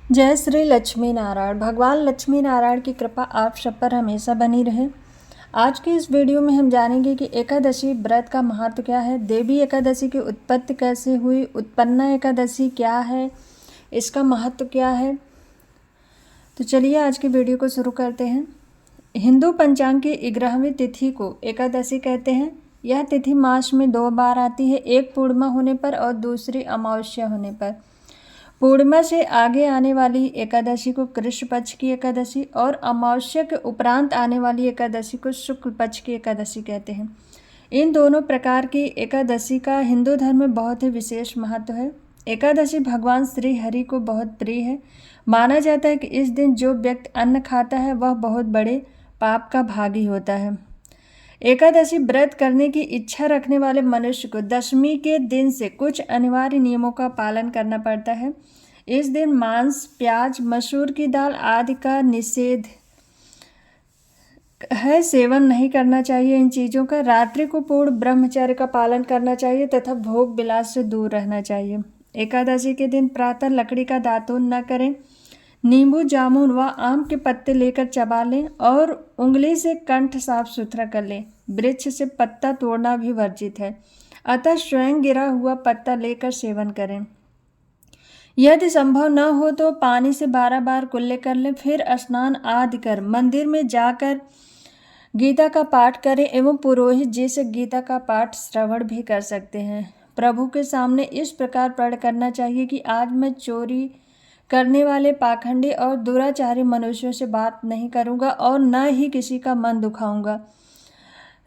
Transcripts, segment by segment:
जय श्री लक्ष्मी नारायण। भगवान लक्ष्मी नारायण की कृपा आप सब पर हमेशा बनी रहे। आज की इस वीडियो में हम जानेंगे कि एकादशी व्रत का महत्व क्या है, देवी एकादशी की उत्पत्ति कैसे हुई, उत्पन्ना एकादशी क्या है, इसका महत्व क्या है। तो चलिए आज की वीडियो को शुरू करते हैं। हिंदू पंचांग की 11वीं तिथि को एकादशी कहते हैं। यह तिथि मास में 2 बार आती है, एक पूर्णिमा होने पर और दूसरी अमावस्या होने पर। पूर्णिमा से आगे आने वाली एकादशी को कृष्ण पक्ष की एकादशी और अमावस्या के उपरांत आने वाली एकादशी को शुक्ल पक्ष की एकादशी कहते हैं। इन दोनों प्रकार की एकादशी का हिंदू धर्म में बहुत ही विशेष महत्व है। एकादशी भगवान श्री हरि को बहुत प्रिय है। माना जाता है कि इस दिन जो व्यक्ति अन्न खाता है वह बहुत बड़े पाप का भागी होता है। एकादशी व्रत करने की इच्छा रखने वाले मनुष्य को दशमी के दिन से कुछ अनिवार्य नियमों का पालन करना पड़ता है। इस दिन मांस, प्याज, मसूर की दाल आदि का निषेध है, सेवन नहीं करना चाहिए। इन चीज़ों का रात्रि को पूर्ण ब्रह्मचर्य का पालन करना चाहिए तथा भोग विलास से दूर रहना चाहिए। एकादशी के दिन प्रातः लकड़ी का दातून न करें। नींबू, जामुन व आम के पत्ते लेकर चबा लें और उंगली से कंठ साफ सुथरा कर लें। वृक्ष से पत्ता तोड़ना भी वर्जित है, अतः स्वयं गिरा हुआ पत्ता लेकर सेवन करें। यदि संभव न हो तो पानी से 12 बार कुल्ले कर लें, फिर स्नान आदि कर मंदिर में जाकर गीता का पाठ करें एवं पुरोहित जी से गीता का पाठ श्रवण भी कर सकते हैं। प्रभु के सामने इस प्रकार प्रण करना चाहिए कि आज मैं चोरी करने वाले, पाखंडी और दुराचारी मनुष्यों से बात नहीं करूंगा और न ही किसी का मन दुखाऊंगा।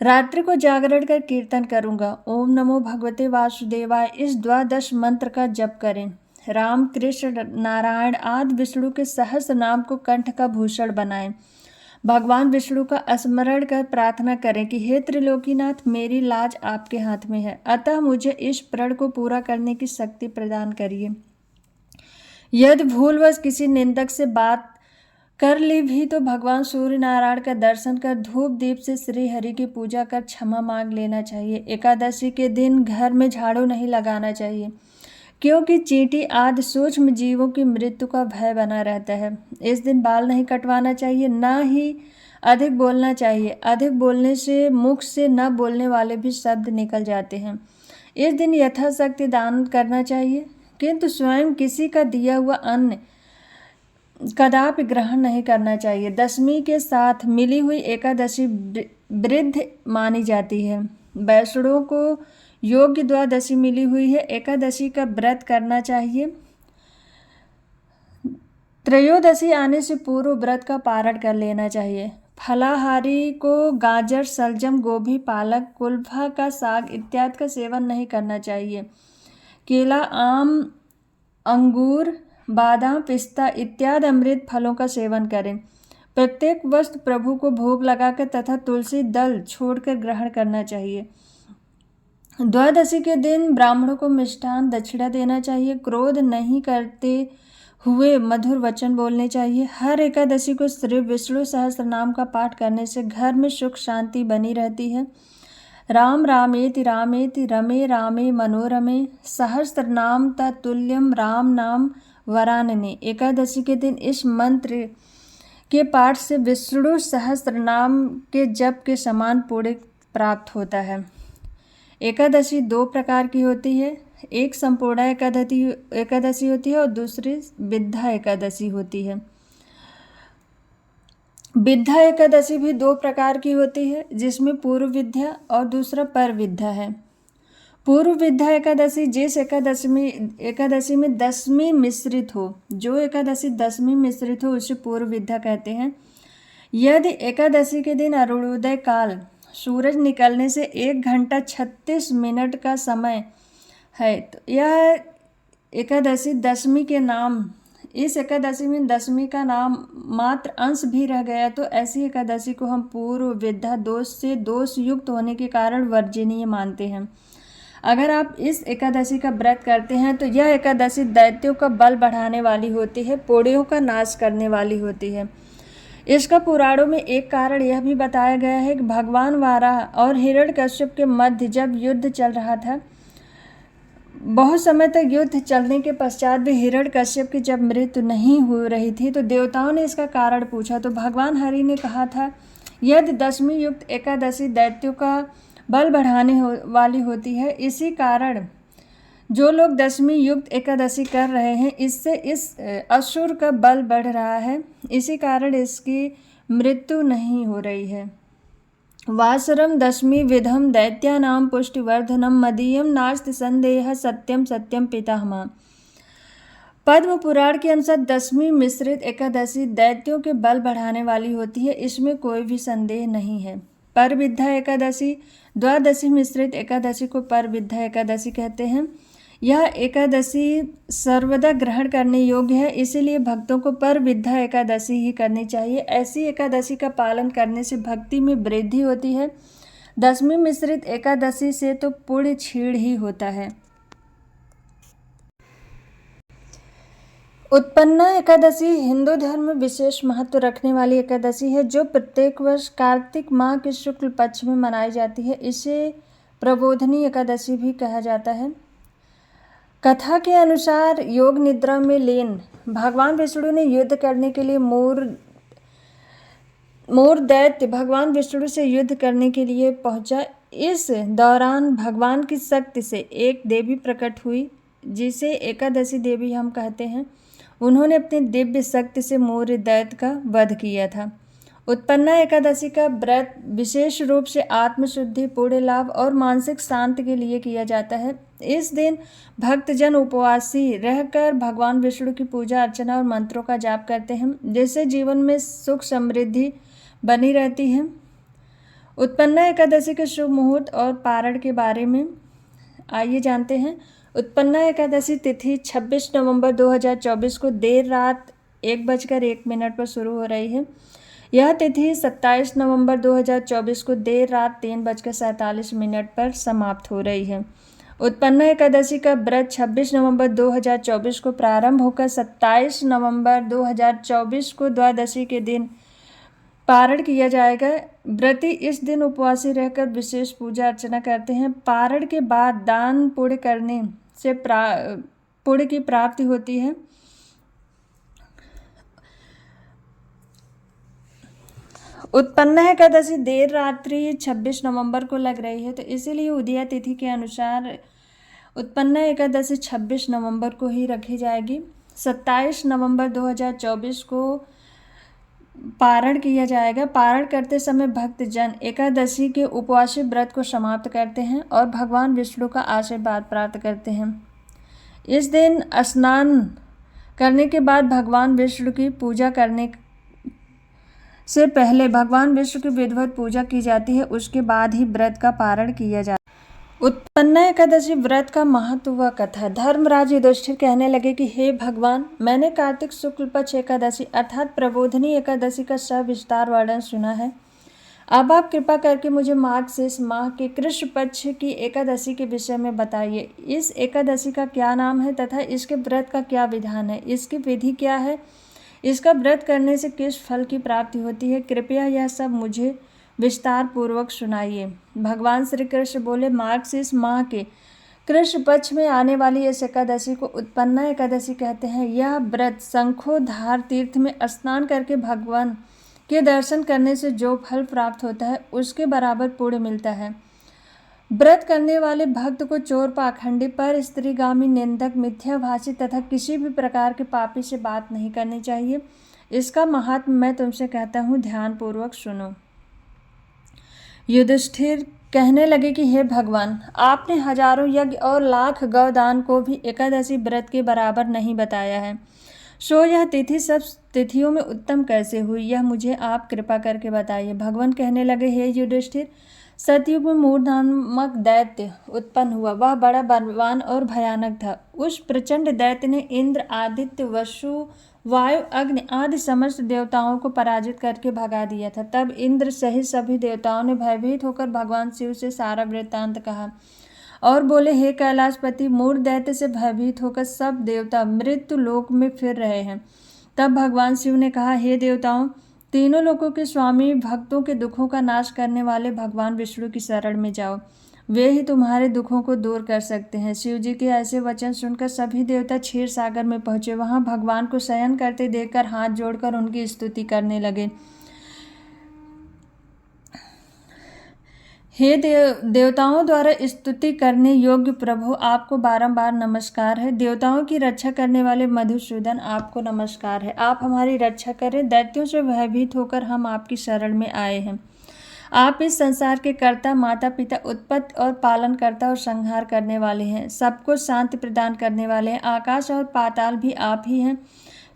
रात्रि को जागरण कर कीर्तन करूंगा। ओम नमो भगवते वासुदेवाय इस 12 मंत्र का जप करें। राम, कृष्ण, नारायण आदि विष्णु के सहस्र नाम को कंठ का भूषण बनाएं। भगवान विष्णु का स्मरण कर प्रार्थना करें कि हे त्रिलोकीनाथ, मेरी लाज आपके हाथ में है, अतः मुझे इस प्रण को पूरा करने की शक्ति प्रदान करिए। यदि भूलवश किसी निंदक से बात कर ली भी तो भगवान सूर्य नारायण का दर्शन कर धूप दीप से श्री हरि की पूजा कर क्षमा मांग लेना चाहिए। एकादशी के दिन घर में झाड़ू नहीं लगाना चाहिए, क्योंकि चींटी आदि सूक्ष्म जीवों की मृत्यु का भय बना रहता है। इस दिन बाल नहीं कटवाना चाहिए, न ही अधिक बोलना चाहिए। अधिक बोलने से मुख से न बोलने वाले भी शब्द निकल जाते हैं। इस दिन यथाशक्ति दान करना चाहिए, किंतु स्वयं किसी का दिया हुआ अन्न कदापि ग्रहण नहीं करना चाहिए। दशमी के साथ मिली हुई एकादशी वृद्ध मानी जाती है। वैष्णवों को योग्य द्वादशी मिली हुई है। एकादशी का व्रत करना चाहिए। त्रयोदशी आने से पूर्व व्रत का पारण कर लेना चाहिए। फलाहारी को गाजर, सलजम, गोभी, पालक, कुल्फा का साग इत्यादि का सेवन नहीं करना चाहिए। केला, आम, अंगूर, बादाम, पिस्ता इत्यादि अमृत फलों का सेवन करें। प्रत्येक वस्तु प्रभु को भोग लगाकर तथा तुलसी दल छोड़कर ग्रहण करना चाहिए। द्वादशी के दिन ब्राह्मणों को मिष्ठान दक्षिणा देना चाहिए। क्रोध नहीं करते हुए मधुर वचन बोलने चाहिए। हर एकादशी को श्री विष्णु सहस्त्र नाम का पाठ करने से घर में सुख शांति बनी रहती है। राम रामेति रामेति रमे रामे मनोरमे सहस्त्र नाम तत्तुल्यम राम नाम वरानने। एकादशी के दिन इस मंत्र के पाठ से विष्णु सहस्त्र नाम के जप के समान पुण्य प्राप्त होता है। एकादशी 2 प्रकार की होती है, एक संपूर्ण एकादशी होती है और दूसरी विद्या एकादशी होती है। विद्या एकादशी भी 2 प्रकार की होती है, जिसमें पूर्व विद्या और दूसरा पर विद्या है। पूर्व विद्या एकादशी जिस एकादशी में दशमी मिश्रित हो, जो एकादशी दशमी मिश्रित हो उसे पूर्व विद्या कहते हैं। यदि एकादशी के दिन अरुणोदय काल सूरज निकलने से 1 घंटा 36 मिनट का समय है तो यह एकादशी दशमी के नाम, इस एकादशी में दशमी का नाम मात्र अंश भी रह गया तो ऐसी एकादशी को हम पूर्व विद्या दोष से दोष युक्त होने के कारण वर्जनीय मानते हैं। अगर आप इस एकादशी का व्रत करते हैं तो यह एकादशी दैत्यों का बल बढ़ाने वाली होती है, पोड़ियों का नाश करने वाली होती है। इसका पुराणों में एक कारण यह भी बताया गया है कि भगवान वाराह और हिरण्यकश्यप के मध्य जब युद्ध चल रहा था, बहुत समय तक युद्ध चलने के पश्चात भी हिरण्यकश्यप की जब मृत्यु नहीं हो रही थी तो देवताओं ने इसका कारण पूछा, तो भगवान हरि ने कहा था, यदि 10वीं युक्त एकादशी दैत्यों का बल बढ़ाने वाली होती है, इसी कारण जो लोग 10वीं युक्त एकादशी कर रहे हैं, इससे इस असुर का बल बढ़ रहा है, इसी कारण इसकी मृत्यु नहीं हो रही है। वासरम 10वीं विधम दैत्यानाम पुष्टिवर्धनम मदीयम नास्ति संदेह सत्यम सत्यम पितामह। पद्म पुराण के अनुसार 10वीं मिश्रित एकादशी दैत्यों के बल बढ़ाने वाली होती है, इसमें कोई भी संदेह नहीं है। परविद्या एकादशी, द्वादशी मिश्रित एकादशी को परविद्या एकादशी कहते हैं। यह एकादशी सर्वदा ग्रहण करने योग्य है, इसीलिए भक्तों को परविद्या एकादशी ही करनी चाहिए। ऐसी एकादशी का पालन करने से भक्ति में वृद्धि होती है। 10वीं मिश्रित एकादशी से तो पुण्य क्षीण ही होता है। उत्पन्ना एकादशी हिंदू धर्म में विशेष महत्व रखने वाली एकादशी है, जो प्रत्येक वर्ष कार्तिक माह के शुक्ल पक्ष में मनाई जाती है। इसे प्रबोधिनी एकादशी भी कहा जाता है। कथा के अनुसार योग निद्रा में लीन भगवान विष्णु ने युद्ध करने के लिए मोर दैत्य भगवान विष्णु से युद्ध करने के लिए पहुंचा। इस दौरान भगवान की शक्ति से एक देवी प्रकट हुई, जिसे एकादशी देवी हम कहते हैं। उन्होंने अपनी दिव्य शक्ति से मोर दैत्य का वध किया था। उत्पन्ना एकादशी का व्रत विशेष रूप से आत्मशुद्धि, पुण्य लाभ और मानसिक शांति के लिए किया जाता है। इस दिन भक्तजन उपवासी रहकर भगवान विष्णु की पूजा अर्चना और मंत्रों का जाप करते हैं, जिससे जीवन में सुख समृद्धि बनी रहती है। उत्पन्ना एकादशी के शुभ मुहूर्त और पारण के बारे में आइए जानते हैं। उत्पन्ना एकादशी तिथि 26 नवंबर 2024 को देर रात 1:01 पर शुरू हो रही है। यह तिथि 27 नवंबर 2024 को देर रात 3:47 पर समाप्त हो रही है। उत्पन्ना एकादशी का व्रत 26 नवंबर 2024 को प्रारंभ होकर 27 नवंबर 2024 को द्वादशी के दिन पारण किया जाएगा। व्रती इस दिन उपवासी रहकर विशेष पूजा अर्चना करते हैं। पारण के बाद दान पुण्य करने से पुण्य की प्राप्ति होती है। उत्पन्ना एकादशी देर रात्रि 26 नवंबर को लग रही है, तो इसीलिए उदया तिथि के अनुसार उत्पन्ना एकादशी 26 नवंबर को ही रखी जाएगी। 27 नवंबर 2024 को पारण किया जाएगा। पारण करते समय भक्तजन एकादशी के उपवासी व्रत को समाप्त करते हैं और भगवान विष्णु का आशीर्वाद प्राप्त करते हैं। इस दिन स्नान करने के बाद भगवान विष्णु की पूजा करने से पहले भगवान विष्णु की विधिवत पूजा की जाती है, उसके बाद ही व्रत का पारण किया जाता है। उत्पन्ना एकादशी व्रत का महत्व व कथा। धर्मराज युधिष्ठिर कहने लगे कि हे भगवान, मैंने कार्तिक शुक्ल पक्ष एकादशी अर्थात प्रबोधिनी एकादशी का सविस्तार वर्णन सुना है। अब आप कृपा करके मुझे मार्गशीर्ष माह के कृष्ण पक्ष की एकादशी के विषय में बताइए। इस एकादशी का क्या नाम है तथा इसके व्रत का क्या विधान है, इसकी विधि क्या है, इसका व्रत करने से किस फल की प्राप्ति होती है, कृपया यह सब मुझे विस्तार पूर्वक सुनाइए। भगवान श्री कृष्ण बोले, मार्गशीर्ष माह के कृष्ण पक्ष में आने वाली इस एकादशी को उत्पन्ना एकादशी कहते हैं। यह व्रत शंखोधार तीर्थ में स्नान करके भगवान के दर्शन करने से जो फल प्राप्त होता है, उसके बराबर पुण्य मिलता है। व्रत करने वाले भक्त को चोर, पाखंडी, पर स्त्रीगामी, निंदक, मिथ्याभाषी तथा किसी भी प्रकार के पापी से बात नहीं करनी चाहिए। इसका महात्म मैं तुमसे कहता हूँ, ध्यानपूर्वक सुनो। युधिष्ठिर कहने लगे कि हे भगवान, आपने हजारों यज्ञ और लाख गौदान को भी एकादशी व्रत के बराबर नहीं बताया है, सो यह तिथि सब तिथियों में उत्तम कैसे हुई, यह मुझे आप कृपा करके बताइए। भगवान कहने लगे, हे युधिष्ठिर, सतयुग में मूर नामक दैत्य उत्पन्न हुआ। वह बड़ा बलवान और भयानक था। उस प्रचंड दैत्य ने इंद्र, आदित्य, वसु, वायु, अग्नि आदि समस्त देवताओं को पराजित करके भगा दिया था। तब इंद्र सहित सभी देवताओं ने भयभीत होकर भगवान शिव से सारा वृत्तांत कहा और बोले, हे कैलाशपति, मूर दैत्य से भयभीत होकर सब देवता मृत्यु लोक में फिर रहे हैं। तब भगवान शिव ने कहा, हे देवताओं, तीनों लोकों के स्वामी, भक्तों के दुखों का नाश करने वाले भगवान विष्णु की शरण में जाओ। वे ही तुम्हारे दुखों को दूर कर सकते हैं। शिव जी के ऐसे वचन सुनकर सभी देवता क्षीर सागर में पहुंचे। वहां भगवान को शयन करते देखकर हाथ जोड़कर उनकी स्तुति करने लगे। हे देवताओं द्वारा स्तुति करने योग्य प्रभु, आपको बारंबार नमस्कार है। देवताओं की रक्षा करने वाले मधुसूदन, आपको नमस्कार है। आप हमारी रक्षा करें। दैत्यों से भयभीत होकर हम आपकी शरण में आए हैं। आप इस संसार के कर्ता, माता पिता, उत्पत्ति और पालन करता और संहार करने वाले हैं। सबको शांति प्रदान करने वाले हैं। आकाश और पाताल भी आप ही हैं।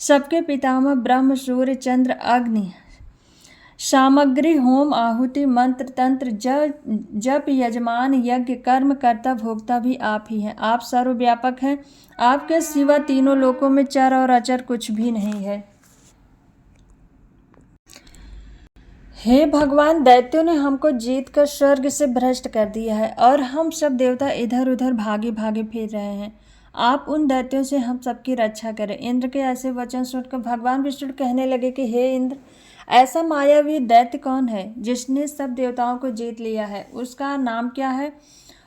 सबके पितामह ब्रह्म, सूर्य, चंद्र, अग्नि, सामग्री, होम, आहुति, मंत्र, तंत्र, जप, यजमान, यज्ञ, कर्म, कर्ता, भोक्ता भी आप ही हैं। आप सर्वव्यापक हैं। आपके सिवा तीनों लोकों में चर और अचर कुछ भी नहीं है। हे भगवान, दैत्यों ने हमको जीत कर स्वर्ग से भ्रष्ट कर दिया है और हम सब देवता इधर उधर भागे भागे फिर रहे हैं। आप उन दैत्यों से हम सबकी रक्षा करें। इंद्र के ऐसे वचन सुनकर भगवान विष्णु कहने लगे कि हे इंद्र, ऐसा मायावी दैत्य कौन है जिसने सब देवताओं को जीत लिया है? उसका नाम क्या है?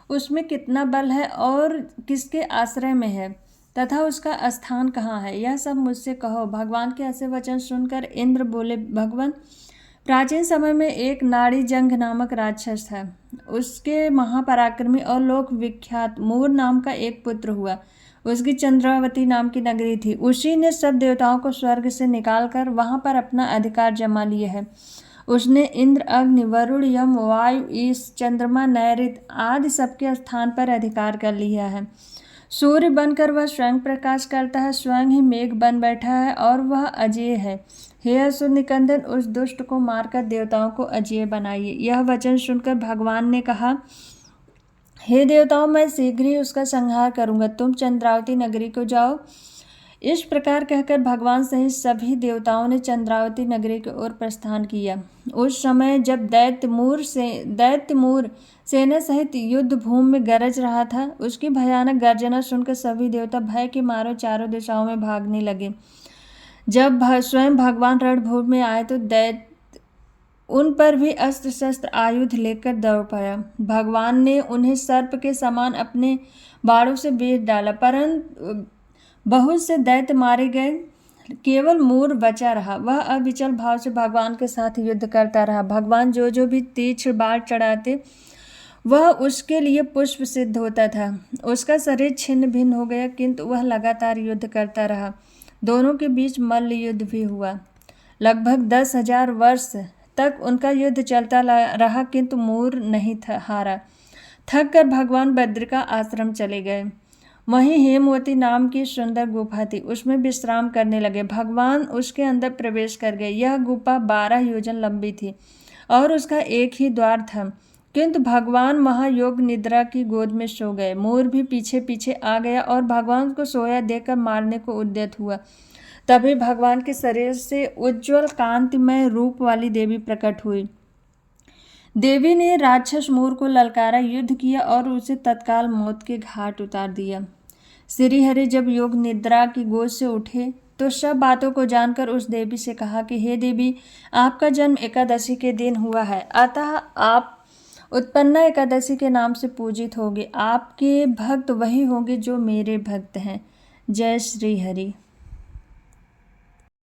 उसमें कितना बल है और किसके आश्रय में है तथा उसका स्थान कहाँ है? यह सब मुझसे कहो। भगवान के ऐसे वचन सुनकर इंद्र बोले, भगवान, प्राचीन समय में एक नाड़ीजंघ नामक राक्षस था। उसके महापराक्रमी और लोक विख्यात मूर नाम का एक पुत्र हुआ। उसकी चंद्रावती नाम की नगरी थी। उसी ने सब देवताओं को स्वर्ग से निकालकर वहां पर अपना अधिकार जमा लिया है। उसने इंद्र, अग्नि, वरुण, यम, वायु, ईश, चंद्रमा, नैऋत्य आदि सबके स्थान पर अधिकार कर लिया है। सूर्य बनकर वह स्वयं प्रकाश करता है, स्वयं ही मेघ बन बैठा है और वह अजेय है। हे असुर निकंदन, उस दुष्ट को मारकर देवताओं को अजेय बनाइए। यह वचन सुनकर भगवान ने कहा, हे देवताओं, मैं शीघ्र ही उसका संहार करूंगा। तुम चंद्रावती नगरी को जाओ। इस प्रकार कहकर भगवान सहित सभी देवताओं ने चंद्रावती नगरी की ओर प्रस्थान किया। उस समय जब दैत्यमूर सेना सहित युद्ध भूमि में गरज रहा था, उसकी भयानक गर्जना सुनकर सभी देवता भय के मारे चारों दिशाओं में भागने लगे। जब स्वयं भगवान रणभूमि में आए तो दैत्य उन पर भी अस्त्र शस्त्र आयुध लेकर दौड़ पाया। भगवान ने उन्हें सर्प के समान अपने बाणों से बीध डाला, परंतु बहुत से दैत्य मारे गए। केवल मूर बचा रहा। वह अविचल भाव से भगवान के साथ युद्ध करता रहा। भगवान जो भी तीक्ष्ण बाण चढ़ाते वह उसके लिए पुष्प सिद्ध होता था। उसका शरीर छिन्न भिन्न हो गया, किंतु वह लगातार युद्ध करता रहा। दोनों के बीच मल्ल युद्ध भी हुआ। लगभग 10,000 वर्ष तक उनका युद्ध चलता रहा, किंतु मूर नहीं हारा। थक कर भगवान बद्र का आश्रम चले गए। वहीं हेमवती नाम की सुंदर गुफा थी, उसमें विश्राम करने लगे। भगवान उसके अंदर प्रवेश कर गए। यह गुफा 12 योजन लंबी थी और उसका एक ही द्वार था, किंतु भगवान महायोग निद्रा की गोद में सो गए। मोर भी पीछे पीछे आ गया और भगवान को सोया देखकर मारने को उद्यत हुआ। तभी भगवान के शरीर से उज्ज्वल कांतिमय रूप वाली देवी प्रकट हुई। देवी ने राक्षस मोर को ललकारा, युद्ध किया और उसे तत्काल मौत के घाट उतार दिया। श्रीहरि जब योग निद्रा की गोद से उठे तो सब बातों को जानकर उस देवी से कहा कि हे देवी, आपका जन्म एकादशी के दिन हुआ है, अतः आप उत्पन्ना एकादशी के नाम से पूजित होंगे। आपके भक्त वही होंगे जो मेरे भक्त हैं। जय श्री हरि।